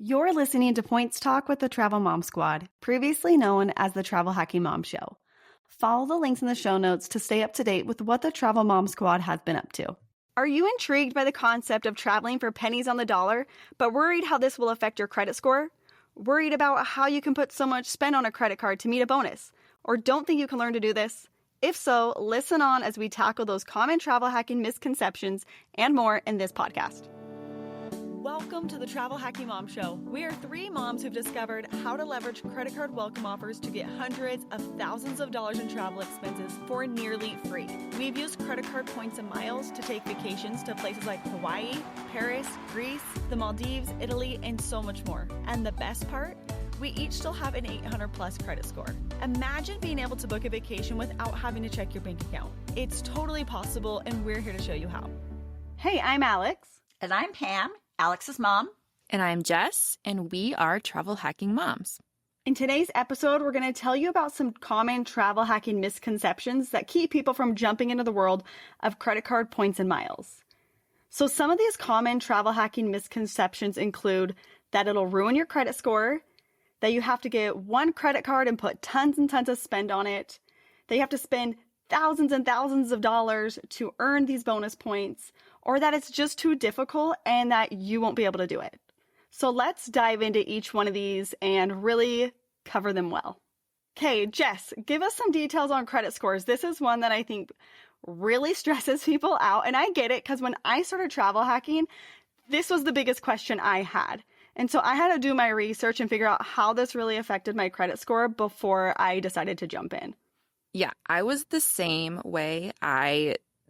You're listening to Points Talk with the Travel Mom Squad, previously known as the Travel Hacking Mom Show. Follow the links in the show notes to stay up to date with what the Travel Mom Squad has been up to. Are you intrigued by the concept of traveling for pennies on the dollar, but worried how this will affect your credit score? Worried about how you can put so much spend on a credit card to meet a bonus? Or don't think you can learn to do this? If so, listen on as we tackle those common travel hacking misconceptions and more in this podcast. Welcome to the Travel Hacking Mom Show. We are three moms who've discovered how to leverage credit card welcome offers to get hundreds of thousands of dollars in travel expenses for nearly free. We've used credit card points and miles to take vacations to places like Hawaii, Paris, Greece, the Maldives, Italy, and so much more. And the best part? We each still have an 800 plus credit score. Imagine being able to book a vacation without having to check your bank account. It's totally possible, and we're here to show you how. Hey, I'm Alex. And I'm Pam, Alex's mom. And I'm Jess, and we are Travel Hacking Moms. In today's episode, we're going to tell you about some common travel hacking misconceptions that keep people from jumping into the world of credit card points and miles. So some of these common travel hacking misconceptions include that it'll ruin your credit score, that you have to get one credit card and put tons and tons of spend on it, that you have to spend thousands and thousands of dollars to earn these bonus points, or that it's just too difficult and that you won't be able to do it. So let's dive into each one of these and really cover them well. Okay, Jess, give us some details on credit scores. This is one that I think really stresses people out, and I get it because when I started travel hacking, this was the biggest question I had. And so I had to do my research and figure out how this really affected my credit score before I decided to jump in. Yeah, I was the same way.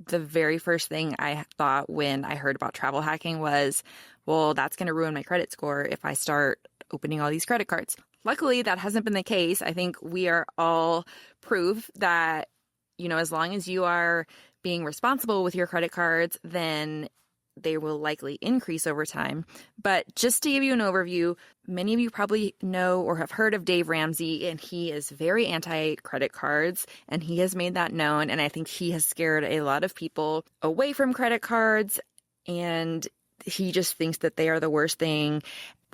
The very first thing I thought when I heard about travel hacking was, well, that's going to ruin my credit score if I start opening all these credit cards. Luckily, that hasn't been the case. I think we are all proof that, as long as you are being responsible with your credit cards, then they will likely increase over time. But just to give you an overview, many of you probably know or have heard of Dave Ramsey, and he is very anti-credit cards, and he has made that known. And I think he has scared a lot of people away from credit cards, and he just thinks that they are the worst thing.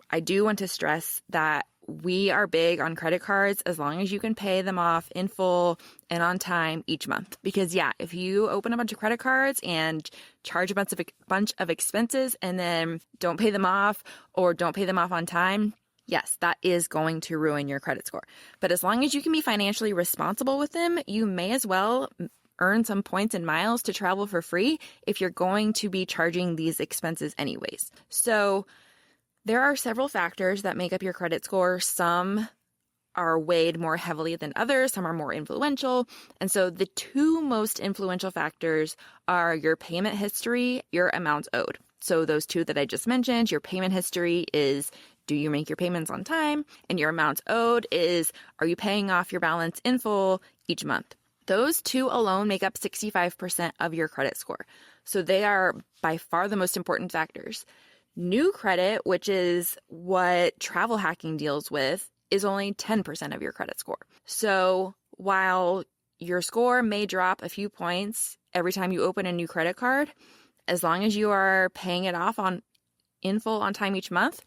I do want to stress that we are big on credit cards as long as you can pay them off in full and on time each month. Because if you open a bunch of credit cards and charge a bunch of expenses and then don't pay them off or don't pay them off on time, yes, that is going to ruin your credit score. But as long as you can be financially responsible with them, you may as well earn some points and miles to travel for free if you're going to be charging these expenses anyways. So there are several factors that make up your credit score. Some are weighed more heavily than others. Some are more influential. And so the two most influential factors are your payment history, your amounts owed. So those two that I just mentioned, your payment history is, do you make your payments on time? And your amounts owed is, are you paying off your balance in full each month? Those two alone make up 65% of your credit score. So they are by far the most important factors. New credit, which is what travel hacking deals with, is only 10% of your credit score. So while your score may drop a few points every time you open a new credit card, as long as you are paying it off in full on time each month,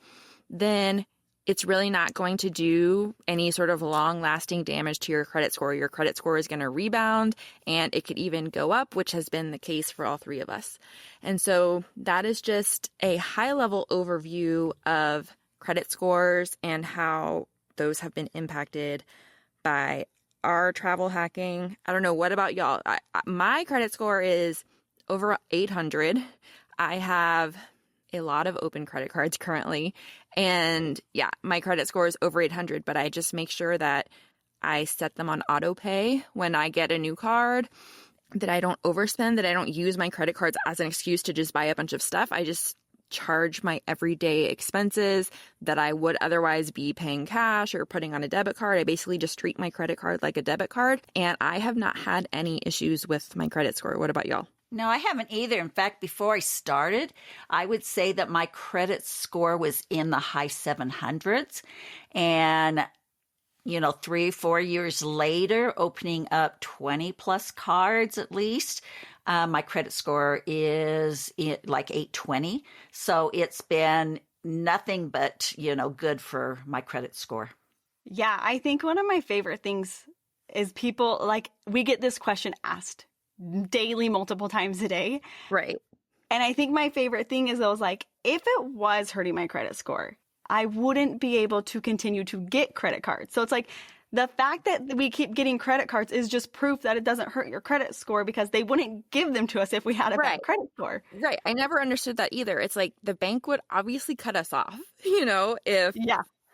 then it's really not going to do any sort of long-lasting damage to your credit score. Your credit score is going to rebound, and it could even go up, which has been the case for all three of us. And so that is just a high-level overview of credit scores and how those have been impacted by our travel hacking. I don't know, what about y'all? My credit score is over 800. I have a lot of open credit cards currently. And my credit score is over 800, but I just make sure that I set them on auto pay when I get a new card, that I don't overspend, that I don't use my credit cards as an excuse to just buy a bunch of stuff. I just charge my everyday expenses that I would otherwise be paying cash or putting on a debit card. I basically just treat my credit card like a debit card, and I have not had any issues with my credit score. What about y'all? No, I haven't either. In fact, before I started, I would say that my credit score was in the high 700s. And, 3-4 years later, opening up 20 plus cards at least, my credit score is like 820. So it's been nothing but, good for my credit score. Yeah, I think one of my favorite things is people, like, we get this question asked daily, multiple times a day. Right. And I think my favorite thing is those, like, if it was hurting my credit score, I wouldn't be able to continue to get credit cards. So it's like the fact that we keep getting credit cards is just proof that it doesn't hurt your credit score, because they wouldn't give them to us if we had a bad credit score. Right. I never understood that either. It's like the bank would obviously cut us off,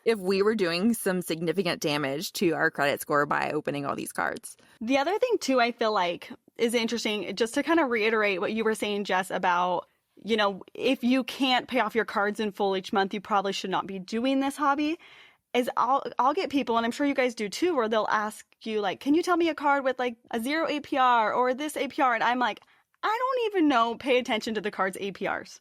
if we were doing some significant damage to our credit score by opening all these cards. The other thing too, I feel like is interesting, just to kind of reiterate what you were saying, Jess, about, if you can't pay off your cards in full each month, you probably should not be doing this hobby. Is I'll get people, and I'm sure you guys do too, where they'll ask you, like, can you tell me a card with like a 0 APR or this APR? And I'm like, I don't even pay attention to the card's APRs,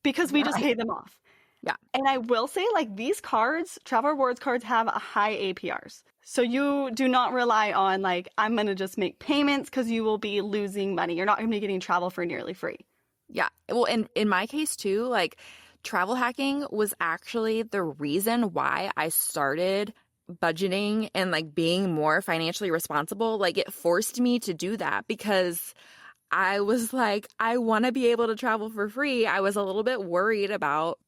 because we just pay them off. Yeah. And I will say, like, these cards, travel rewards cards, have a high APRs. So you do not rely on, like, I'm going to just make payments, because you will be losing money. You're not going to be getting travel for nearly free. Yeah. Well, in my case too, like, travel hacking was actually the reason why I started budgeting and like being more financially responsible. Like, it forced me to do that, because I was like, I want to be able to travel for free. I was a little bit worried about,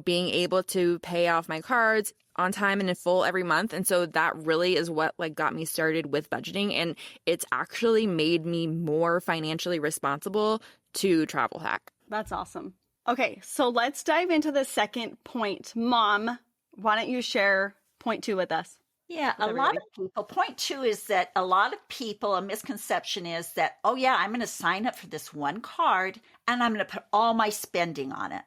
being able to pay off my cards on time and in full every month. And so that really is what like got me started with budgeting. And it's actually made me more financially responsible to travel hack. That's awesome. Okay, so let's dive into the second point. Mom, why don't you share point 2 with us? Yeah, a lot of people, point 2 is that a lot of people, a misconception is that, oh yeah, I'm going to sign up for this one card and I'm going to put all my spending on it.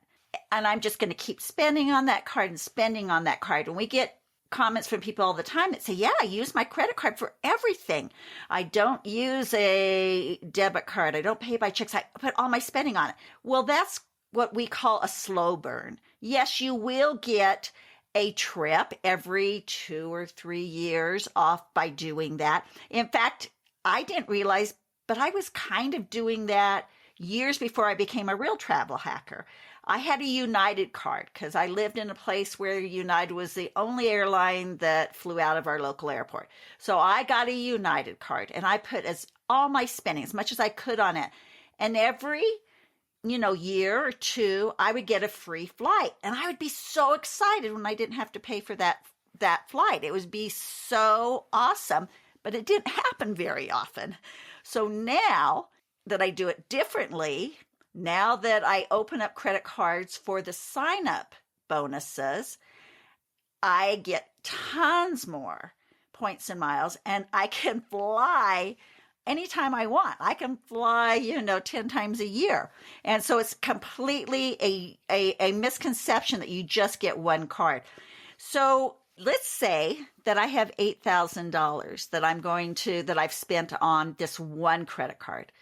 And I'm just going to keep spending on that card and spending on that card. And we get comments from people all the time that say, yeah, I use my credit card for everything. I don't use a debit card. I don't pay by checks. I put all my spending on it. Well, that's what we call a slow burn. Yes, you will get a trip every 2 or 3 years off by doing that. In fact, I didn't realize, but I was kind of doing that years before I became a real travel hacker. I had a United card because I lived in a place where United was the only airline that flew out of our local airport. So I got a United card and I put all my spending, as much as I could, on it. And every year or two, I would get a free flight. And I would be so excited when I didn't have to pay for that flight. It would be so awesome, but it didn't happen very often. So now that I do it differently, now that I open up credit cards for the sign-up bonuses, I get tons more points and miles, and I can fly anytime I want. I can fly, 10 times a year. And so it's completely a misconception that you just get one card. So let's say that I have $8,000 that I've spent on this one credit card.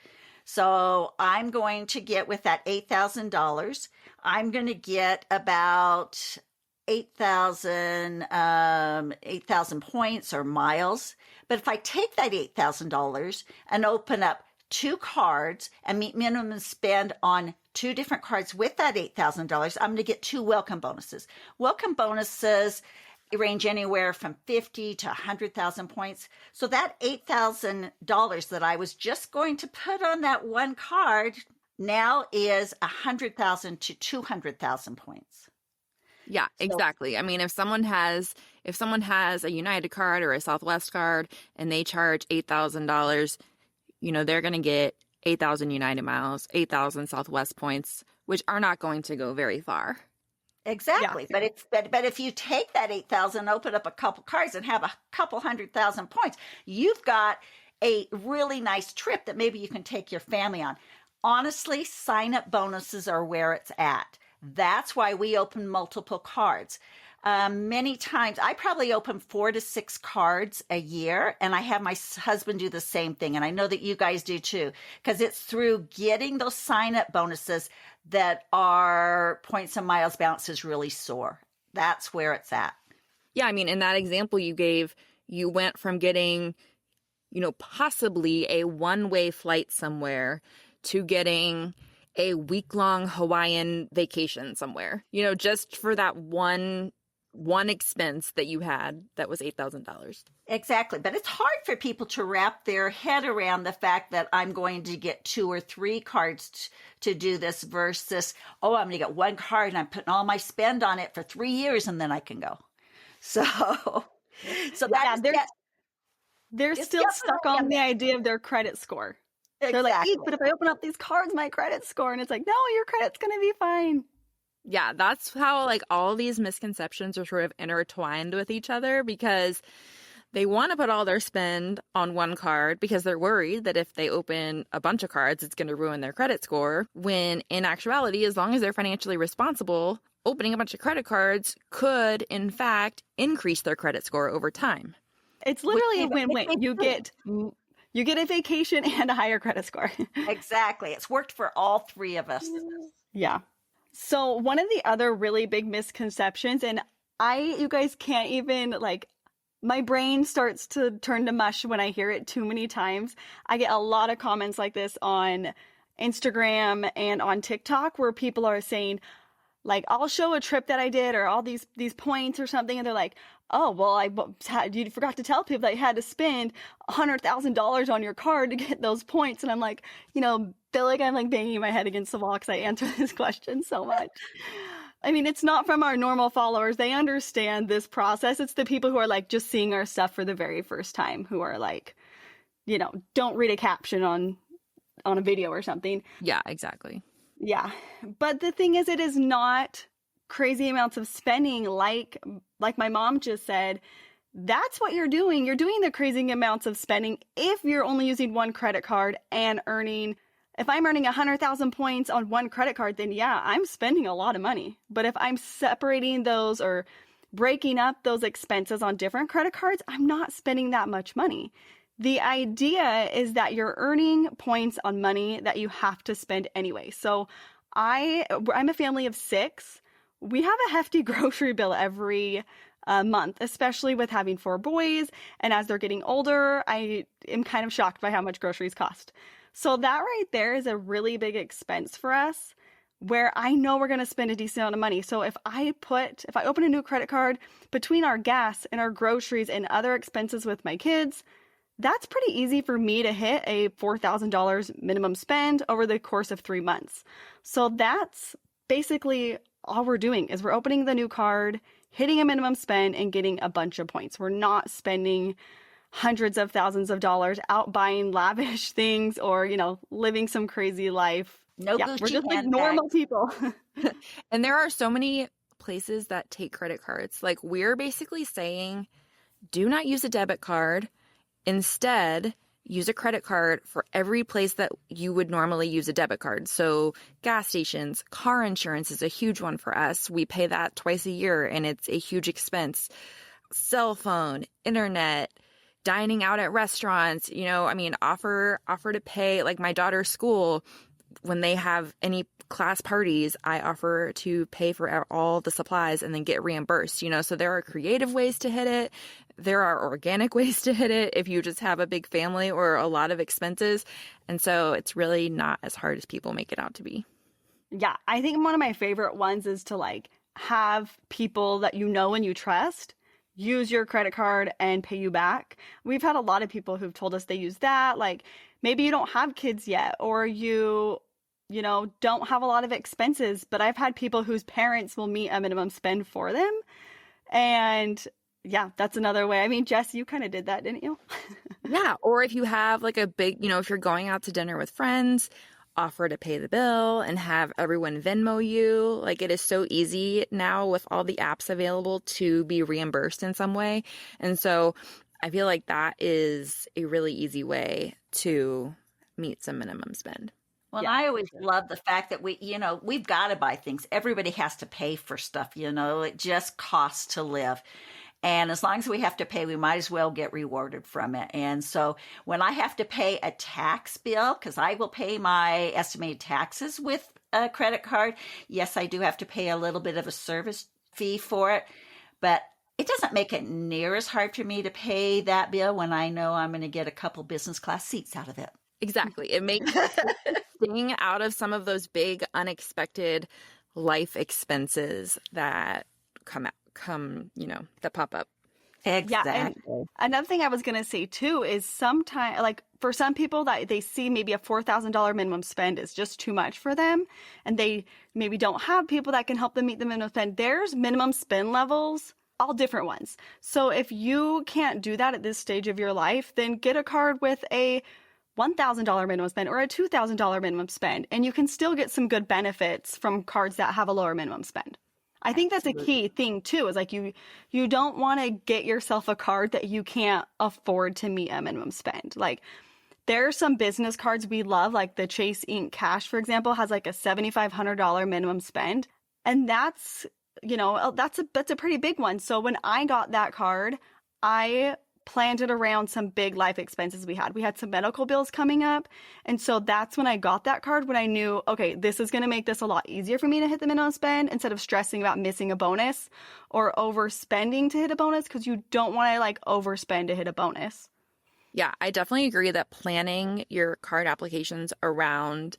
So I'm going to get, with that $8,000, I'm going to get about 8,000 points or miles. But if I take that $8,000 and open up 2 cards and meet minimum spend on 2 different cards with that $8,000, I'm going to get 2 welcome bonuses. Welcome bonuses range anywhere from 50 to 100,000 points. So that $8,000 that I was just going to put on that one card now is 100,000 to 200,000 points. Yeah, exactly. I mean, if someone has a United card or a Southwest card and they charge $8,000, they're going to get 8,000 United miles, 8,000 Southwest points, which are not going to go very far. Exactly. Yeah. But if you take that 8,000, open up a couple cards and have a couple 100,000 points, you've got a really nice trip that maybe you can take your family on. Honestly, sign-up bonuses are where it's at. That's why we open multiple cards. Many times, I probably open 4 to 6 cards a year, and I have my husband do the same thing. And I know that you guys do too, because it's through getting those sign-up bonuses that our points and miles balances really soar. That's where it's at. Yeah, I mean, in that example you gave, you went from getting, possibly a one-way flight somewhere to getting a week-long Hawaiian vacation somewhere, just for that one expense that you had that was $8,000. Exactly. But it's hard for people to wrap their head around the fact that I'm going to get 2 or 3 cards to do this versus, oh, I'm going to get one card and I'm putting all my spend on it for 3 years and then I can go. So, they're still stuck on the idea of their credit score. Exactly. They're like, but if I open up these cards, my credit score, and it's like, no, your credit's going to be fine. Yeah, that's how like all these misconceptions are sort of intertwined with each other, because they want to put all their spend on one card because they're worried that if they open a bunch of cards, it's going to ruin their credit score. When in actuality, as long as they're financially responsible, opening a bunch of credit cards could, in fact, increase their credit score over time. It's literally a win-win. You get a vacation and a higher credit score. Exactly. It's worked for all 3 of us. Yeah. So one of the other really big misconceptions, and you guys can't even, like, my brain starts to turn to mush when I hear it too many times. I get a lot of comments like this on Instagram and on TikTok where people are saying, like, I'll show a trip that I did or all these points or something, and they're like, oh, well, you forgot to tell people that you had to spend $100,000 on your card to get those points. And I'm like, feel like I'm like banging my head against the wall because I answer this question so much. I mean, it's not from our normal followers. They understand this process. It's the people who are like just seeing our stuff for the very first time, who are like, don't read a caption on a video or something. Yeah, exactly. Yeah. But the thing is, it is not crazy amounts of spending like my mom just said. That's what you're doing. You're doing the crazy amounts of spending if you're only using one credit card and if I'm earning 100,000 points on one credit card, then yeah, I'm spending a lot of money. But if I'm separating those or breaking up those expenses on different credit cards, I'm not spending that much money. The idea is that you're earning points on money that you have to spend anyway. So I'm a family of 6. We have a hefty grocery bill every month, especially with having 4 boys. And as they're getting older, I am kind of shocked by how much groceries cost. So that right there is a really big expense for us where I know we're going to spend a decent amount of money. So if I open a new credit card, between our gas and our groceries and other expenses with my kids, that's pretty easy for me to hit a $4,000 minimum spend over the course of 3 months. So that's basically all we're doing is we're opening the new card, hitting a minimum spend, and getting a bunch of points. We're not spending hundreds of thousands of dollars out buying lavish things or, living some crazy life. Gucci we're just like handbags. normal people. And there are so many places that take credit cards. Like, we're basically saying, do not use a debit card. Instead, use a credit card for every place that you would normally use a debit card. So gas stations, car insurance is a huge one for us. We pay that twice a year and it's a huge expense. Cell phone, internet, dining out at restaurants, offer to pay, like my daughter's school, when they have any class parties, I offer to pay for all the supplies and then get reimbursed, so there are creative ways to hit it. There are organic ways to hit it if you just have a big family or a lot of expenses. And so it's really not as hard as people make it out to be. Yeah, I think one of my favorite ones is to like have people that you know and you trust use your credit card and pay you back. We've had a lot of people who've told us they use that. Like maybe you don't have kids yet or you don't have a lot of expenses, but I've had people whose parents will meet a minimum spend for them. And yeah, that's another way. I mean, Jess, you kind of did that, didn't you? Yeah. Or if you have like a big, if you're going out to dinner with friends, offer to pay the bill and have everyone Venmo you. Like, it is so easy now with all the apps available to be reimbursed in some way. And so I feel like that is a really easy way to meet some minimum spend. Well, yeah. I always love the fact that we've got to buy things. Everybody has to pay for stuff, it just costs to live. And as long as we have to pay, we might as well get rewarded from it. And so when I have to pay a tax bill, because I will pay my estimated taxes with a credit card, yes, I do have to pay a little bit of a service fee for it. But it doesn't make it near as hard for me to pay that bill when I know I'm going to get a couple business class seats out of it. Exactly. It makes staying out of some of those big unexpected life expenses that that pop up. Exactly. Yeah, and another thing I was gonna say too is sometimes, like for some people that they see maybe a $4,000 minimum spend is just too much for them, and they maybe don't have people that can help them meet the minimum spend. There's minimum spend levels, all different ones. So if you can't do that at this stage of your life, then get a card with a $1,000 minimum spend or a $2,000 minimum spend, and you can still get some good benefits from cards that have a lower minimum spend. I think that's a key thing too, is like you don't want to get yourself a card that you can't afford to meet a minimum spend. Like there are some business cards we love, like the Chase Ink Cash, for example, has like a $7,500 minimum spend. And that's, that's a pretty big one. So when I got that card, I planned it around some big life expenses we had. We had some medical bills coming up. And so that's when I got that card, when I knew, okay, this is going to make this a lot easier for me to hit the minimum spend instead of stressing about missing a bonus or overspending to hit a bonus, because you don't want to like overspend to hit a bonus. Yeah, I definitely agree that planning your card applications around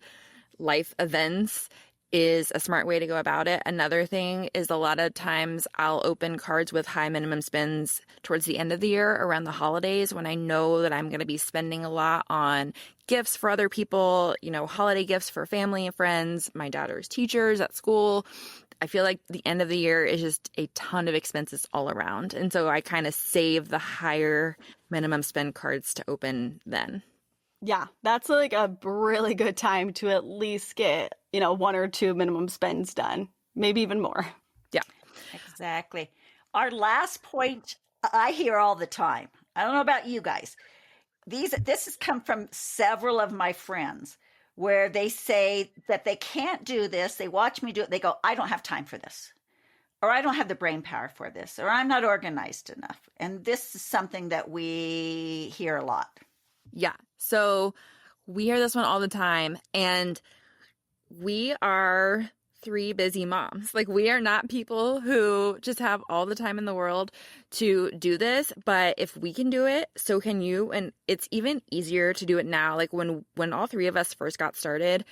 life events is a smart way to go about it. Another thing is a lot of times I'll open cards with high minimum spends towards the end of the year around the holidays when I know that I'm going to be spending a lot on gifts for other people, holiday gifts for family and friends, my daughter's teachers at school. I feel like the end of the year is just a ton of expenses all around. And so I kind of save the higher minimum spend cards to open then. Yeah, that's like a really good time to at least get, 1 or 2 minimum spends done, maybe even more. Yeah, exactly. Our last point I hear all the time. I don't know about you guys. This has come from several of my friends where they say that they can't do this. They watch me do it. They go, I don't have time for this, or I don't have the brain power for this, or I'm not organized enough. And this is something that we hear a lot. Yeah. So we hear this one all the time, and we are 3 busy moms. Like, we are not people who just have all the time in the world to do this, but if we can do it, so can you. And it's even easier to do it now. Like when all 3 of us first got started,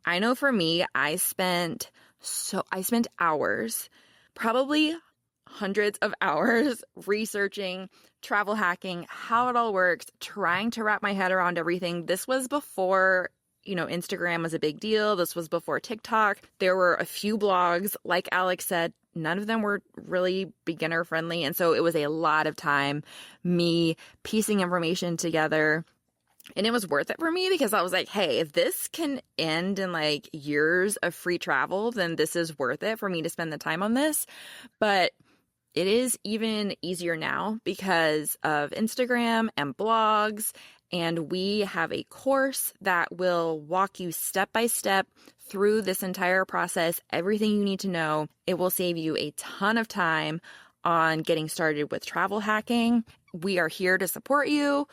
I know for me, I spent hours, probably hundreds of hours researching travel hacking, how it all works, trying to wrap my head around everything. This was before, Instagram was a big deal. This was before TikTok. There were a few blogs, like Alex said, none of them were really beginner friendly. And so it was a lot of time, me piecing information together. And it was worth it for me because I was like, hey, if this can end in like years of free travel, then this is worth it for me to spend the time on this. But it is even easier now because of Instagram and blogs. And we have a course that will walk you step by step through this entire process, everything you need to know. It will save you a ton of time on getting started with travel hacking. We are here to support you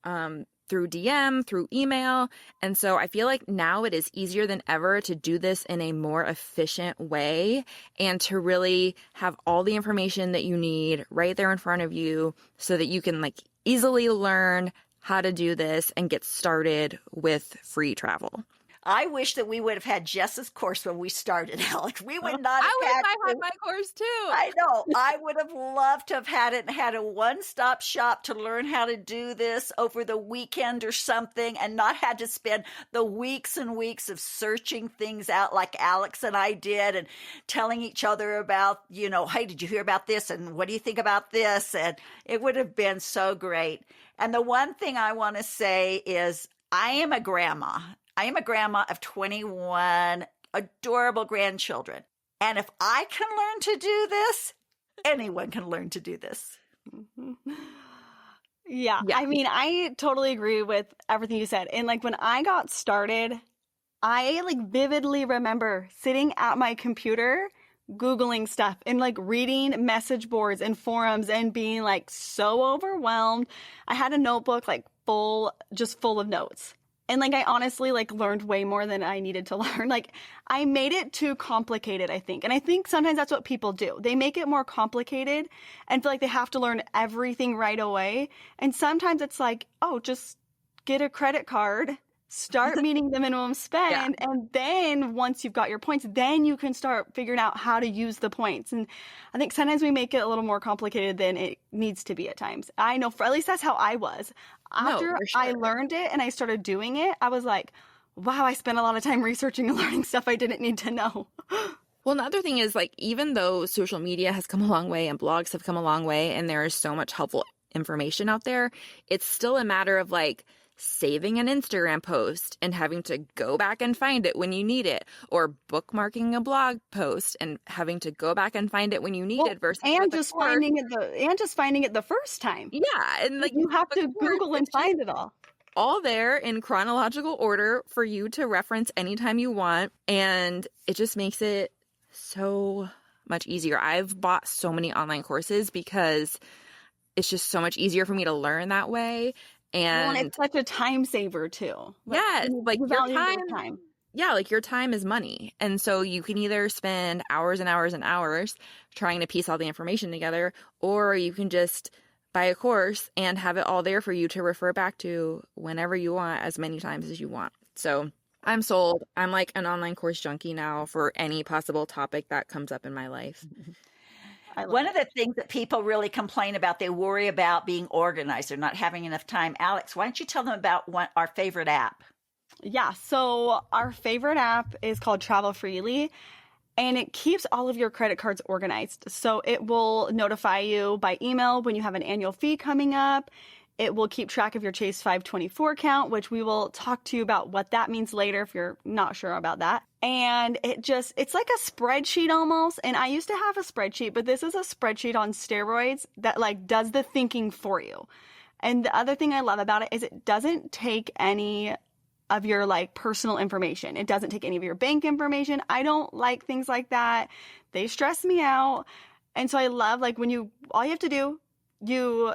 through DM, through email. And so I feel like now it is easier than ever to do this in a more efficient way and to really have all the information that you need right there in front of you so that you can like easily learn how to do this and get started with free travel. I wish that we would have had Jess's course when we started, Alex. We would not have had my course too. I know. I would have loved to have had it and had a one-stop shop to learn how to do this over the weekend or something and not had to spend the weeks and weeks of searching things out like Alex and I did and telling each other about, hey, did you hear about this? And what do you think about this? And it would have been so great. And the one thing I want to say is I am a grandma. I am a grandma of 21 adorable grandchildren. And if I can learn to do this, anyone can learn to do this. Yeah. I mean, I totally agree with everything you said. And like when I got started, I like vividly remember sitting at my computer, Googling stuff and like reading message boards and forums and being like so overwhelmed. I had a notebook like full of notes. And like, I honestly like learned way more than I needed to learn. Like I made it too complicated, I think. And I think sometimes that's what people do. They make it more complicated and feel like they have to learn everything right away. And sometimes it's like, oh, just get a credit card Start meeting the minimum spend. Yeah. And then once you've got your points, then you can start figuring out how to use the points. And I think sometimes we make it a little more complicated than it needs to be at times. I know, at least that's how I was. After for sure. I learned it and I started doing it, I was like, wow, I spent a lot of time researching and learning stuff I didn't need to know. Well, another thing is, like, even though social media has come a long way and blogs have come a long way and there is so much helpful information out there, it's still a matter of like saving an Instagram post and having to go back and find it when you need it, or bookmarking a blog post and having to go back and find it when you need it versus and just finding it the first time. Yeah, and like you have to Google and find it all there in chronological order for you to reference anytime you want, and it just makes it so much easier. I've bought so many online courses because it's just so much easier for me to learn that way. And it's such a time saver too. Like your time. Yeah, like your time is money. And so you can either spend hours and hours and hours trying to piece all the information together, or you can just buy a course and have it all there for you to refer back to whenever you want, as many times as you want. So I'm sold. I'm like an online course junkie now for any possible topic that comes up in my life. One of the things that people really complain about, they worry about being organized or not having enough time. Alex, why don't you tell them about our favorite app? Yeah, so our favorite app is called Travel Freely, and it keeps all of your credit cards organized. So it will notify you by email when you have an annual fee coming up. It will keep track of your Chase 524 count, which we will talk to you about what that means later if you're not sure about that. And it's like a spreadsheet almost. And I used to have a spreadsheet, but this is a spreadsheet on steroids that like does the thinking for you. And the other thing I love about it is it doesn't take any of your like personal information. It doesn't take any of your bank information. I don't like things like that. They stress me out. And so I love like when all you have to do, you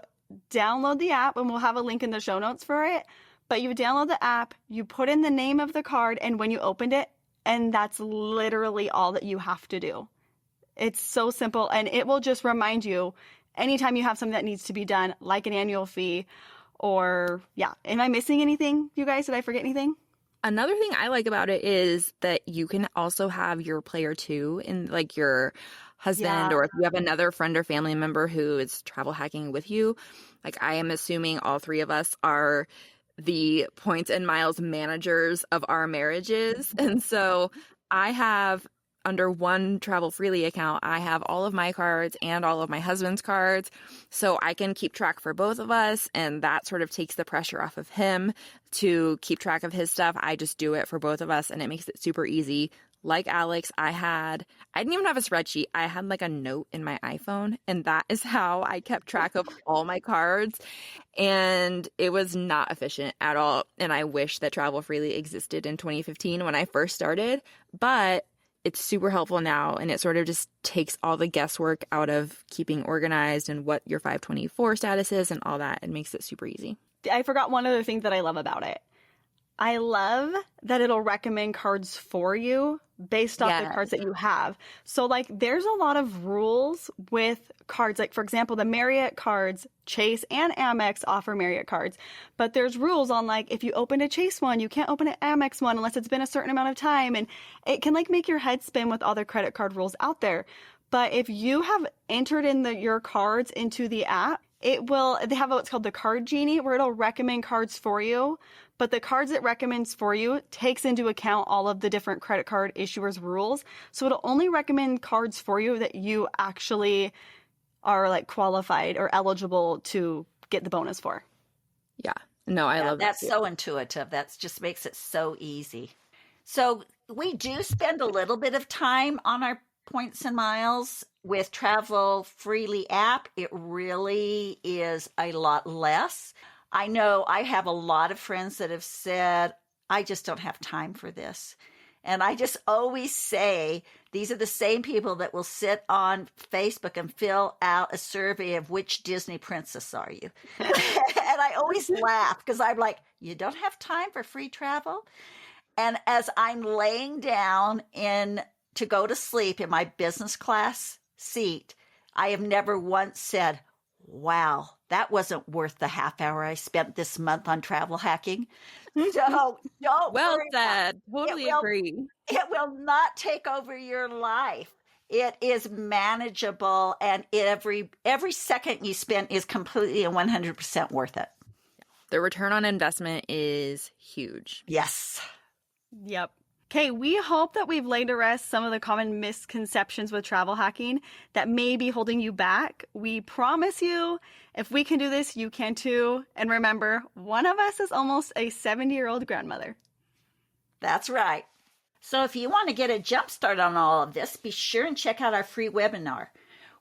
download the app, and we'll have a link in the show notes for it. But you download the app, you put in the name of the card and when you opened it, and that's literally all that you have to do. It's so simple, and it will just remind you anytime you have something that needs to be done, like an annual fee or, yeah. Am I missing anything, you guys? Did I forget anything? Another thing I like about it is that you can also have your player two in like your husband, or if you have another friend or family member who is travel hacking with you. Like I am assuming all three of us are the points and miles managers of our marriages. And so I have, under one Travel Freely account, I have all of my cards and all of my husband's cards. So I can keep track for both of us. And that sort of takes the pressure off of him to keep track of his stuff. I just do it for both of us, and it makes it super easy. Like Alex, I didn't even have a spreadsheet. I had like a note in my iPhone, and that is how I kept track of all my cards. And it was not efficient at all. And I wish that Travel Freely existed in 2015 when I first started, but it's super helpful now. And it sort of just takes all the guesswork out of keeping organized and what your 524 status is and all that. It makes it super easy. I forgot one other thing that I love about it. I love that it'll recommend cards for you based off the cards that you have. So like there's a lot of rules with cards. Like for example, the Marriott cards, Chase and Amex offer Marriott cards. But there's rules on like if you open a Chase one, you can't open an Amex one unless it's been a certain amount of time. And it can like make your head spin with all the credit card rules out there. But if you have entered in your cards into the app, they have what's called the Card Genie, where it'll recommend cards for you. But the cards it recommends for you takes into account all of the different credit card issuers' rules. So it'll only recommend cards for you that you actually are like qualified or eligible to get the bonus for. Yeah. No, I love that. That's so intuitive. That just makes it so easy. So we do spend a little bit of time on our points and miles. With Travel Freely app, it really is a lot less. I know I have a lot of friends that have said, I just don't have time for this. And I just always say, these are the same people that will sit on Facebook and fill out a survey of which Disney princess are you? And I always laugh because I'm like, you don't have time for free travel? And as I'm laying down to go to sleep in my business class seat, I have never once said, wow, that wasn't worth the half hour I spent this month on travel hacking. So don't Well worry said. about it. Totally agree. It will not take over your life. It is manageable, and every second you spend is completely and 100% worth it. The return on investment is huge. Yes. Yep. Okay, we hope that we've laid to rest some of the common misconceptions with travel hacking that may be holding you back. We promise you, if we can do this, you can too. And remember, one of us is almost a 70-year-old grandmother. That's right. So if you want to get a jump start on all of this, be sure and check out our free webinar.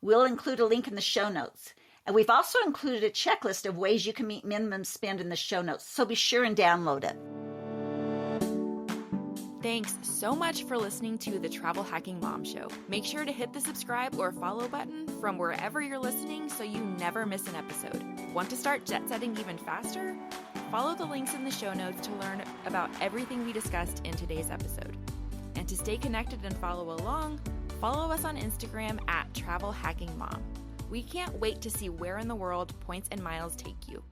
We'll include a link in the show notes. And we've also included a checklist of ways you can meet minimum spend in the show notes, so be sure and download it. Thanks so much for listening to the Travel Hacking Mom Show. Make sure to hit the subscribe or follow button from wherever you're listening so you never miss an episode. Want to start jet setting even faster? Follow the links in the show notes to learn about everything we discussed in today's episode. And to stay connected and follow along, follow us on Instagram at Travel Hacking Mom. We can't wait to see where in the world points and miles take you.